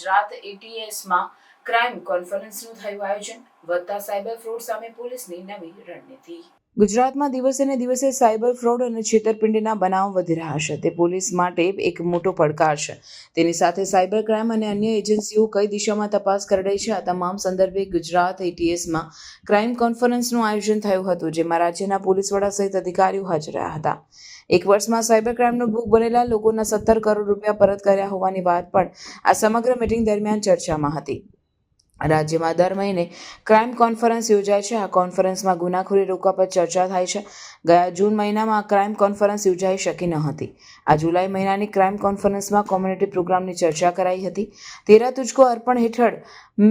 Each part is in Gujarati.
ગુજરાત એટીએસમાં ક્રાઇમ કોન્ફરન્સનું થયું આયોજન, વધતા સાયબર ફ્રોડ સામે પોલીસની નવી રણનીતિ. ગુજરાતમાં દિવસે ને દિવસે સાયબર ફ્રોડ અને છેતરપિંડીના બનાવ વધી રહ્યા છે. તે પોલીસ માટે એક મોટો પડકાર છે. તેની સાથે સાયબર ક્રાઇમ અને અન્ય એજન્સીઓ કઈ દિશામાં તપાસ કરી રહી છે, આ તમામ સંદર્ભે ગુજરાત એટીએસમાં ક્રાઇમ કોન્ફરન્સનું આયોજન થયું હતું, જેમાં રાજ્યના પોલીસ વડા સહિત અધિકારીઓ હાજર રહ્યા હતા. એક વર્ષમાં સાયબર ક્રાઇમનો ભોગ બનેલા લોકોના 17 કરોડ રૂપિયા પરત કર્યા હોવાની વાત પણ આ સમગ્ર મીટિંગ દરમિયાન ચર્ચામાં હતી. રાજ્યમાં દર મહિને ક્રાઇમ કોન્ફરન્સ યોજાય છે. આ કોન્ફરન્સમાં ગુનાખોરી રોકવા પર ચર્ચા થાય છે. ગયા જૂન મહિનામાં આ ક્રાઇમ કોન્ફરન્સ યોજાઈ શકી ન હતી. આ જુલાઈ મહિનાની ક્રાઇમ કોન્ફરન્સમાં કોમ્યુનિટી પ્રોગ્રામની ચર્ચા કરાઈ હતી. તેરા તુજકો અર્પણ હેઠળ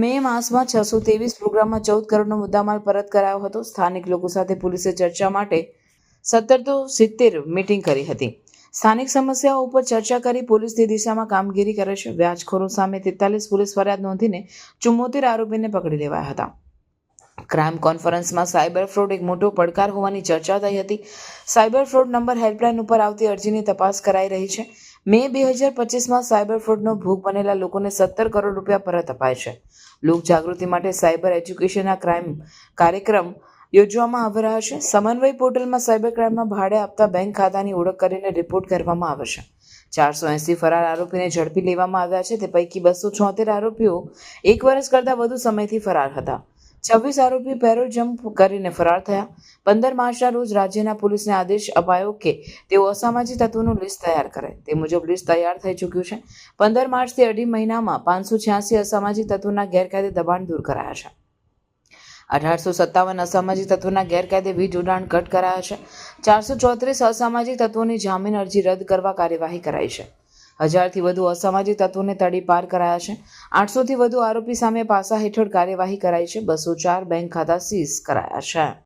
મે માસમાં 623 પ્રોગ્રામમાં 14 કરોડનો મુદ્દામાલ પરત કરાયો હતો. સ્થાનિક લોકો સાથે પોલીસે ચર્ચા માટે 1770 મીટિંગ કરી હતી. સ્થાનિક સમસ્યાઓ ઉપર ચર્ચા કરી પોલીસ તે દિશામાં કામગીરી કરે છે. વ્યાજખોરો સામે 43 પોલીસ ફરિયાદ નોંધીને 74 આરોપીને પકડી લેવાયા હતા. ક્રાઇમ કોન્ફરન્સમાં સાયબર ફ્રોડ એક મોટો પડકાર હોવાની ચર્ચા થઈ હતી. સાયબર ફ્રોડ નંબર હેલ્પલાઇન ઉપર આવતી અરજીની તપાસ કરાઈ રહી છે. મે 2025માં સાયબર ફ્રોડનો ભોગ બનેલા લોકોને 17 કરોડ રૂપિયા પરત અપાય છે. લોક જાગૃતિ માટે સાયબર એજ્યુકેશનના ક્રાઇમ કાર્યક્રમ યોજવામાં આવી રહ્યા છે. સમન્વય પોર્ટલમાં સાયબર ક્રાઇમમાં ભાડે આપતા બેંક ખાતાની ઓળખ કરીને રિપોર્ટ કરવામાં આવે છે. 480 ફરાર આરોપીને ઝડપી લેવામાં આવ્યા છે. તે પૈકી 276 આરોપીઓ 1 વર્ષ કરતાં વધુ સમયથી ફરાર હતા. 26 આરોપી પેરોલ જમ્પ કરીને ફરાર થયા. 15 માર્ચના રોજ રાજ્યના પોલીસને આદેશ અપાયો કે તેઓ અસામાજિક તત્વોનું લિસ્ટ તૈયાર કરે. તે મુજબ લિસ્ટ તૈયાર થઈ ચૂક્યું છે. 15 માર્ચથી અઢી મહિનામાં 586 અસામાજિક તત્વોના ગેરકાયદે દબાણ દૂર કરાયા છે. 1857 અસામાજિક તત્વોના ગેરકાયદે વીજ જોડાણ કટ કરાયા છે. 434 અસામાજિક તત્વોની જામીન અરજી રદ કરવા કાર્યવાહી કરાઈ છે. 1000થી વધુ અસામાજિક તત્વોને તડી પાર કરાયા છે. 800થી વધુ આરોપી સામે પાસા હેઠળ કાર્યવાહી કરાઈ છે. 204 બેંક ખાતા સીઝ કરાયા છે.